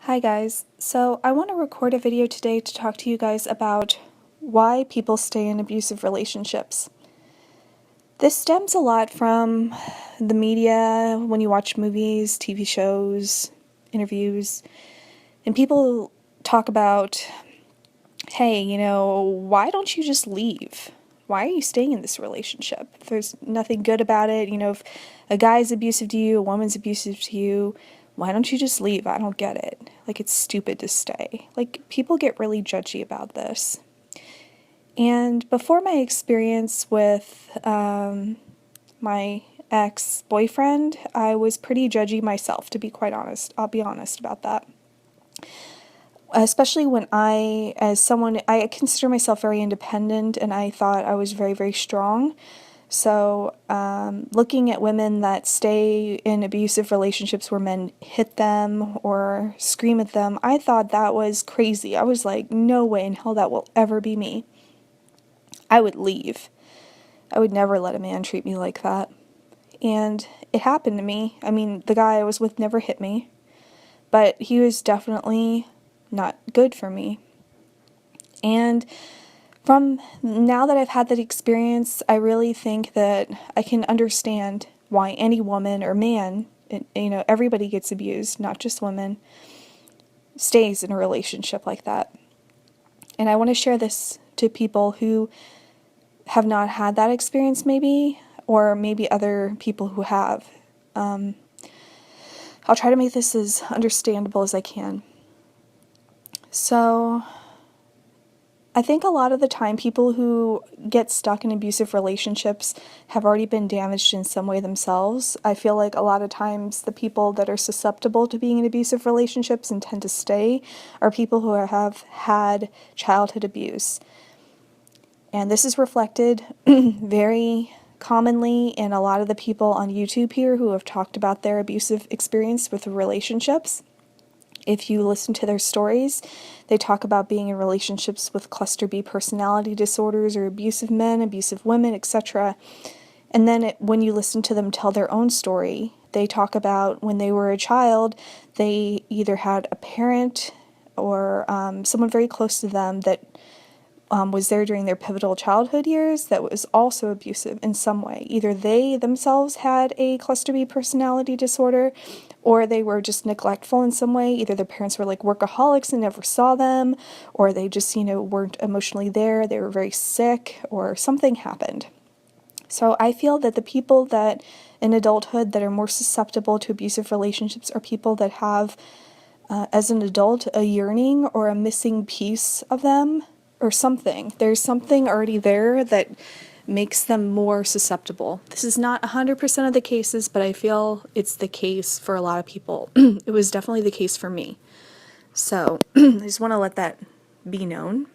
Hi guys, so I want to record a video today to talk to you guys about why people stay in abusive relationships. This stems a lot from the media, when you watch movies, TV shows, interviews, and people talk about, hey, why don't you just leave? Why are you staying in this relationship? If there's nothing good about it, if a guy's abusive to you, a woman's abusive to you, why don't you just leave? I don't get it. Like, it's stupid to stay. Like, people get really judgy about this. And before my experience with my ex-boyfriend, I was pretty judgy myself, to be quite honest. I'll be honest about that. Especially when I consider myself very independent, and I thought I was very, very strong. So, looking at women that stay in abusive relationships where men hit them or scream at them, I thought that was crazy. I was like, no way in hell that will ever be me. I would leave. I would never let a man treat me like that. And it happened to me. I mean, the guy I was with never hit me, but he was definitely not good for me. And from now that I've had that experience, I really think that I can understand why any woman or man, everybody gets abused, not just women, stays in a relationship like that. And I want to share this to people who have not had that experience maybe, or maybe other people who have. I'll try to make this as understandable as I can. So, I think a lot of the time people who get stuck in abusive relationships have already been damaged in some way themselves. I feel like a lot of times the people that are susceptible to being in abusive relationships and tend to stay are people who have had childhood abuse. And this is reflected very commonly in a lot of the people on YouTube here who have talked about their abusive experience with relationships. If you listen to their stories, they talk about being in relationships with cluster B personality disorders or abusive men, abusive women, etc. And then when you listen to them tell their own story, they talk about when they were a child, they either had a parent or someone very close to them that was there during their pivotal childhood years that was also abusive in some way. Either they themselves had a cluster B personality disorder, or they were just neglectful in some way. Either their parents were like workaholics and never saw them, or they just, weren't emotionally there, they were very sick, or something happened. So I feel that the people that in adulthood that are more susceptible to abusive relationships are people that have, as an adult, a yearning or a missing piece of them, or something. There's something already there that makes them more susceptible. This is not 100% of the cases, but I feel it's the case for a lot of people. It was definitely the case for me. So I just want to let that be known.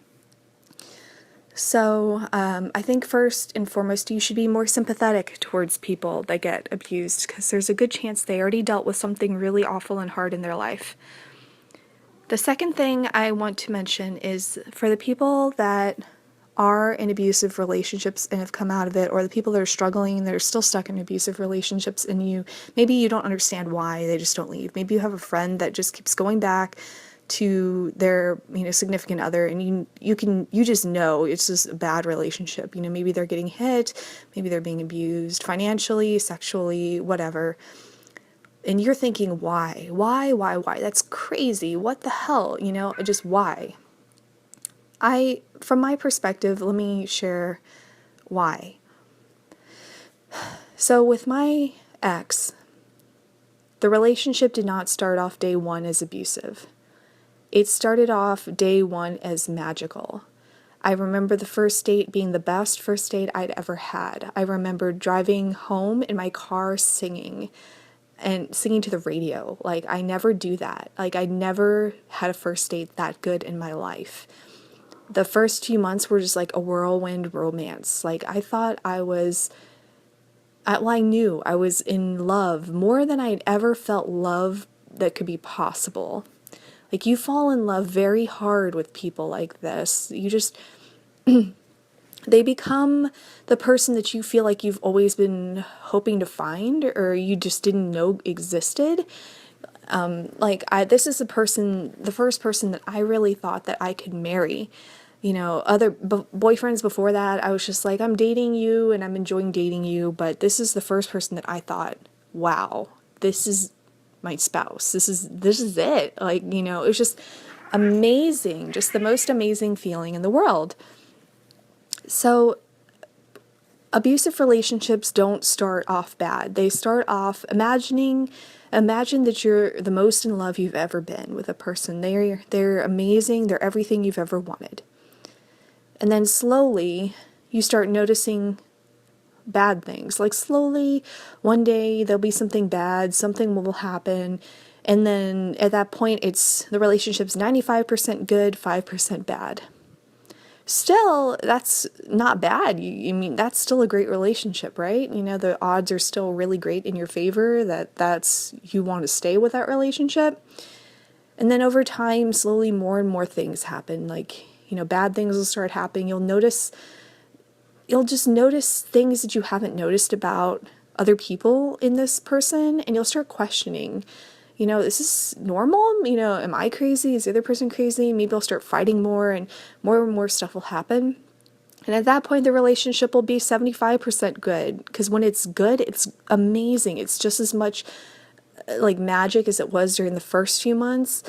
So I think first and foremost, you should be more sympathetic towards people that get abused, because there's a good chance they already dealt with something really awful and hard in their life. The second thing I want to mention is for the people that are in abusive relationships and have come out of it, or the people that are struggling, that are still stuck in abusive relationships, and maybe you don't understand why they just don't leave. Maybe you have a friend that just keeps going back to their significant other, and you just know it's just a bad relationship. Maybe they're getting hit, maybe they're being abused financially, sexually, whatever. And you're thinking, why? That's crazy. What the hell? Just why? From my perspective, let me share why. So with my ex, the relationship did not start off day one as abusive. It started off day one as magical. I remember the first date being the best first date I'd ever had. I remember driving home in my car singing to the radio. Like, I never do that. Like, I never had a first date that good in my life. The first few months were just like a whirlwind romance. Like, I thought I knew I was in love more than I'd ever felt love that could be possible. Like, you fall in love very hard with people like this. You just, they become the person that you feel like you've always been hoping to find, or you just didn't know existed. This is the first person that I really thought that I could marry. Other boyfriends before that, I was just like, I'm dating you and I'm enjoying dating you, but this is the first person that I thought, wow, this is my spouse. This is it. It was just amazing, just the most amazing feeling in the world. So abusive relationships don't start off bad. They start off imagine that you're the most in love you've ever been with a person. They're amazing. They're everything you've ever wanted. And then slowly you start noticing bad things. Like slowly one day there'll be something bad, something will happen, and then at that point the relationship's 95% good, 5% bad. Still, that's not bad. You mean that's still a great relationship, right? The odds are still really great in your favor that's you want to stay with that relationship. And then over time, slowly more and more things happen. Bad things will start happening. You'll just notice things that you haven't noticed about other people in this person, and you'll start questioning, is this normal? Am I crazy? Is the other person crazy? Maybe I'll start fighting more and more stuff will happen. And at that point, the relationship will be 75% good, because when it's good, it's amazing. It's just as much like magic as it was during the first few months.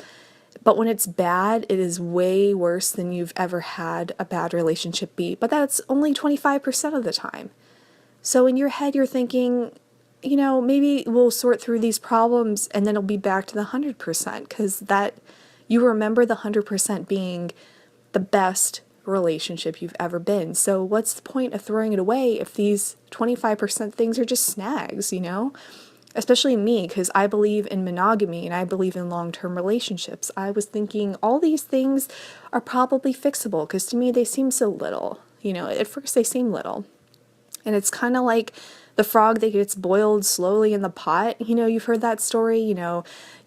But when it's bad, it is way worse than you've ever had a bad relationship be. But that's only 25% of the time. So in your head, you're thinking, maybe we'll sort through these problems and then it'll be back to the 100%, because you remember the 100% being the best relationship you've ever been. So what's the point of throwing it away if these 25% things are just snags, Especially me, because I believe in monogamy and I believe in long-term relationships. I was thinking all these things are probably fixable, because to me they seem so little. At first they seem little. And it's kind of like the frog that gets boiled slowly in the pot. You've heard that story. You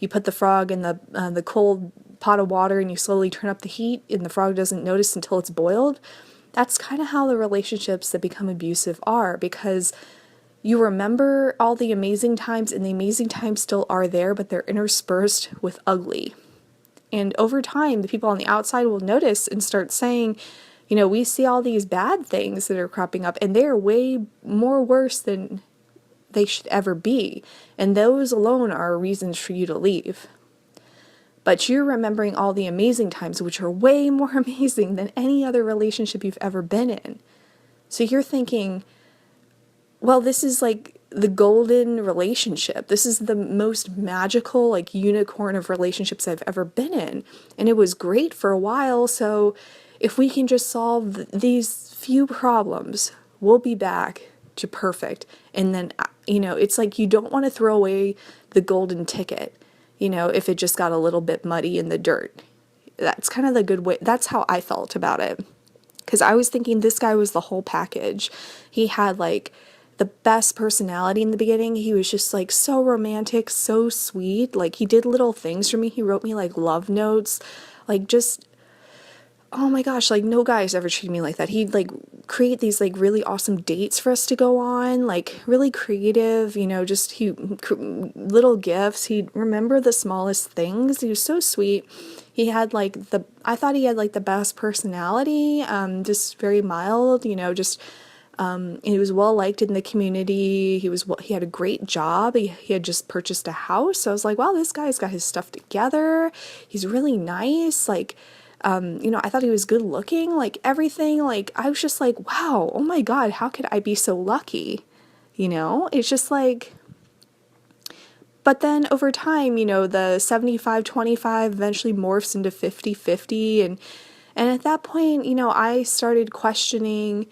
put the frog in the cold pot of water and you slowly turn up the heat and the frog doesn't notice until it's boiled. That's kind of how the relationships that become abusive are, because you remember all the amazing times and the amazing times still are there, but they're interspersed with ugly. And over time, the people on the outside will notice and start saying, we see all these bad things that are cropping up and they're way more worse than they should ever be. And those alone are reasons for you to leave. But you're remembering all the amazing times, which are way more amazing than any other relationship you've ever been in. So you're thinking, well, this is like the golden relationship. This is the most magical, unicorn of relationships I've ever been in. And it was great for a while. So if we can just solve these few problems, we'll be back to perfect. And then, it's like you don't want to throw away the golden ticket, if it just got a little bit muddy in the dirt. That's kind of the good way. That's how I felt about it. Because I was thinking this guy was the whole package. He had the best personality in the beginning. He was just so romantic, so sweet. He did little things for me. He wrote me love notes, oh my gosh, no guy's ever treated me like that. He'd create these really awesome dates for us to go on, really creative, little gifts. He'd remember the smallest things. He was so sweet. He had I thought he had the best personality, just very mild, he was well liked in the community. He had a great job. He had just purchased a house. So I was like, wow, this guy's got his stuff together. He's really nice. I thought he was good looking, everything. I was just like, wow, oh my God, how could I be so lucky? It's just but then over time, the 75-25 eventually morphs into 50-50. And at that point, I started questioning,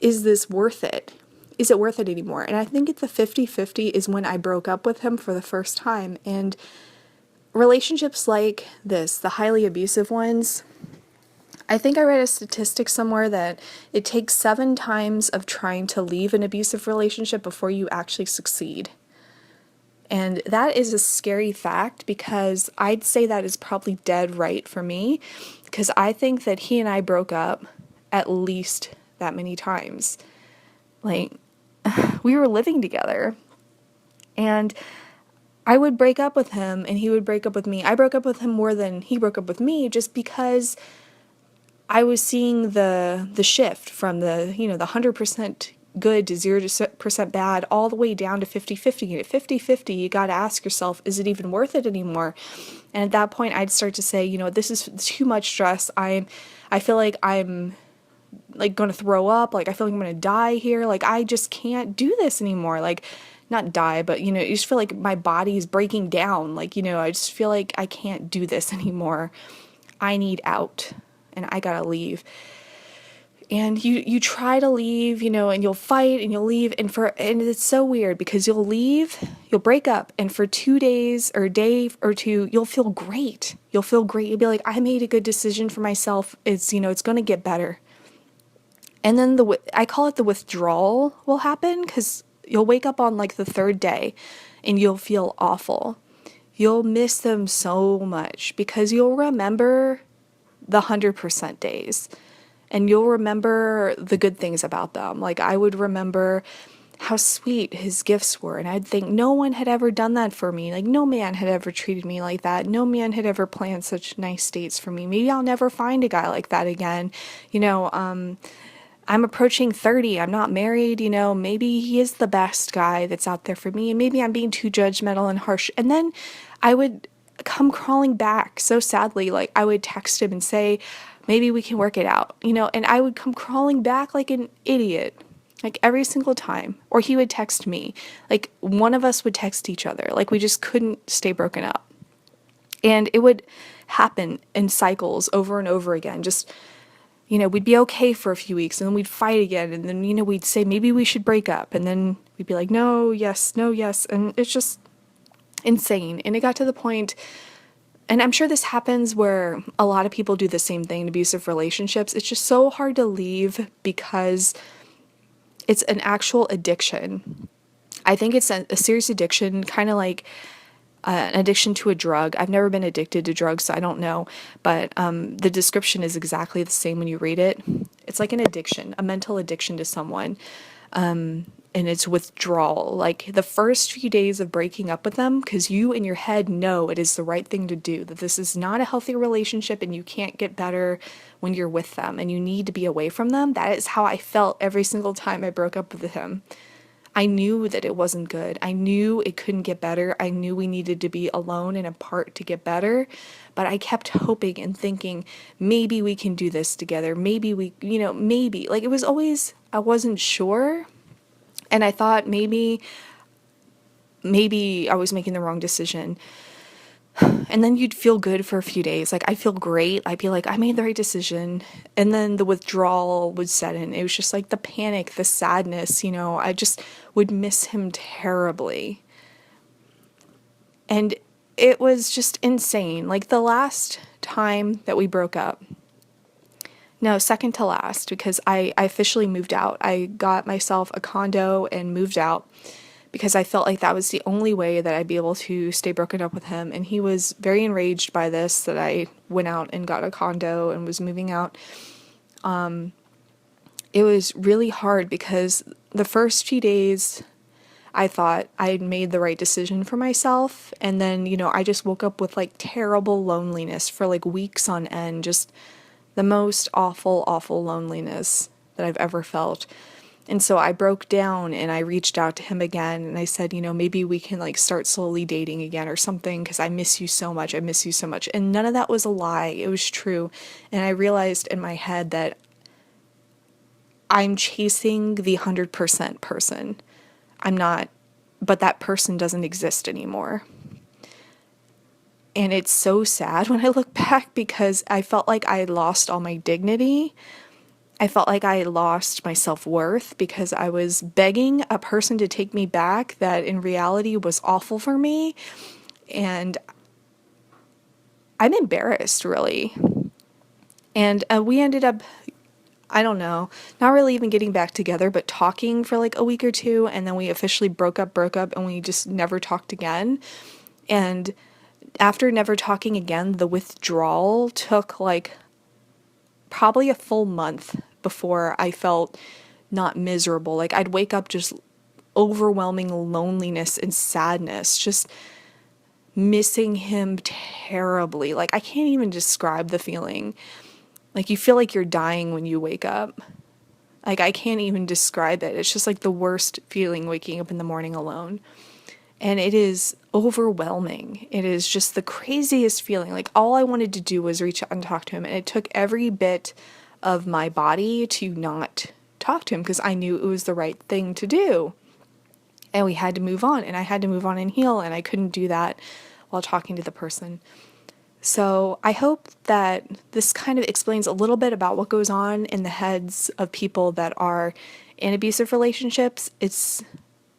is this worth it? Is it worth it anymore? And I think it's the 50-50 is when I broke up with him for the first time. And relationships like this, the highly abusive ones, I think I read a statistic somewhere that it takes 7 times of trying to leave an abusive relationship before you actually succeed. And that is a scary fact, because I'd say that is probably dead right for me, because I think that he and I broke up at least that many times. We were living together, and I would break up with him and he would break up with me. I broke up with him more than he broke up with me, just because I was seeing the shift from the 100% good to 0% bad, all the way down to 50-50. And at 50-50, you got to ask yourself, is it even worth it anymore? And at that point, I'd start to say, this is too much stress. I feel like I'm like going to throw up. Like, I feel like I'm going to die here. Like, I just can't do this anymore. Like, not die, but you just feel like my body is breaking down. Like, I just feel like I can't do this anymore. I need out and I gotta leave. And you try to leave, and you'll fight and you'll leave, and it's so weird because you'll leave, you'll break up, and for 2 days or a day or two, you'll feel great. You'll feel great. You'll be like, I made a good decision for myself. It's it's going to get better. And then I call it the withdrawal will happen, because you'll wake up on like the third day and you'll feel awful. You'll miss them so much because you'll remember the 100% days and you'll remember the good things about them. Like, I would remember how sweet his gifts were, and I'd think no one had ever done that for me. Like, no man had ever treated me like that. No man had ever planned such nice dates for me. Maybe I'll never find a guy like that again. I'm approaching 30. I'm not married. Maybe he is the best guy that's out there for me. And maybe I'm being too judgmental and harsh. And then I would come crawling back so sadly. Like, I would text him and say, maybe we can work it out, and I would come crawling back like an idiot, like every single time. Or he would text me. Like, one of us would text each other. Like, we just couldn't stay broken up. And it would happen in cycles over and over again. Just, we'd be okay for a few weeks and then we'd fight again. And then, we'd say, maybe we should break up. And then we'd be like, no, yes, no, yes. And it's just insane. And it got to the point, and I'm sure this happens where a lot of people do the same thing in abusive relationships. It's just so hard to leave because it's an actual addiction. I think it's a serious addiction, kind of like an addiction to a drug. I've never been addicted to drugs, so I don't know. But the description is exactly the same when you read it. It's like an addiction, a mental addiction to someone. And it's withdrawal. Like, the first few days of breaking up with them, because you in your head know it is the right thing to do, that this is not a healthy relationship and you can't get better when you're with them and you need to be away from them. That is how I felt every single time I broke up with him. I knew that it wasn't good. I knew it couldn't get better. I knew we needed to be alone and apart to get better. But I kept hoping and thinking, maybe we can do this together. Maybe maybe. Like, it was always, I wasn't sure. And I thought maybe I was making the wrong decision. And then you'd feel good for a few days. Like, I'd feel great. I'd be like, I made the right decision. And then the withdrawal would set in. It was just like the panic, the sadness, I just would miss him terribly. And it was just insane. Like, the last time that we broke up, no, second to last, because I officially moved out. I got myself a condo and moved out because I felt like that was the only way that I'd be able to stay broken up with him. And he was very enraged by this, that I went out and got a condo and was moving out. It was really hard because the first few days I thought I had made the right decision for myself. And then, I just woke up with like terrible loneliness for like weeks on end, just the most awful, awful loneliness that I've ever felt. And so I broke down and I reached out to him again and I said, maybe we can like start slowly dating again or something, because I miss you so much. I miss you so much. And none of that was a lie. It was true. And I realized in my head that I'm chasing the 100% person. I'm not, but that person doesn't exist anymore. And it's so sad when I look back, because I felt like I had lost all my dignity. I felt like I had lost my self-worth because I was begging a person to take me back that in reality was awful for me. And I'm embarrassed, really. And we ended up, I don't know, not really even getting back together, but talking for like a week or two. And then we officially broke up, and we just never talked again. And after never talking again, the withdrawal took like probably a full month before I felt not miserable. Like, I'd wake up just overwhelming loneliness and sadness. Just, missing him terribly. Like, I can't even describe the feeling. Like, you feel like you're dying when you wake up. Like, I can't even describe it. It's just like the worst feeling waking up in the morning alone. And it is overwhelming. It is just the craziest feeling. Like, all I wanted to do was reach out and talk to him. And it took every bit of my body to not talk to him because I knew it was the right thing to do. And we had to move on. And I had to move on and heal. And I couldn't do that while talking to the person. So I hope that this kind of explains a little bit about what goes on in the heads of people that are in abusive relationships. It's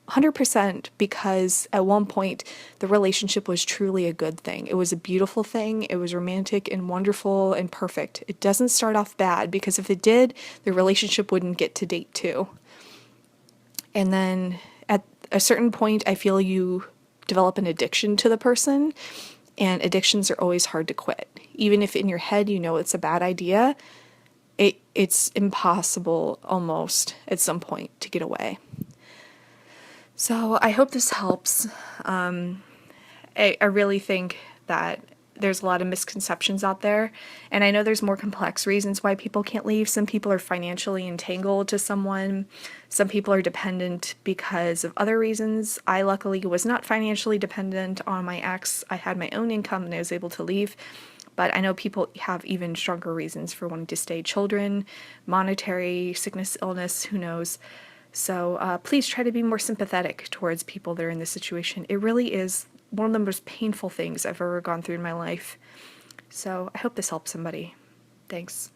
100% because at one point the relationship was truly a good thing. It was a beautiful thing. It was romantic and wonderful and perfect. It doesn't start off bad because if it did, the relationship wouldn't get to date 2. And then at a certain point, I feel you develop an addiction to the person. And addictions are always hard to quit. Even if in your head you know it's a bad idea, it's impossible almost at some point to get away. So I hope this helps. I really think that there's a lot of misconceptions out there. And I know there's more complex reasons why people can't leave. Some people are financially entangled to someone. Some people are dependent because of other reasons. I luckily was not financially dependent on my ex. I had my own income and I was able to leave. But I know people have even stronger reasons for wanting to stay. Children, monetary, sickness, illness, who knows. So please try to be more sympathetic towards people that are in this situation. It really is one of the most painful things I've ever gone through in my life. So I hope this helps somebody. Thanks.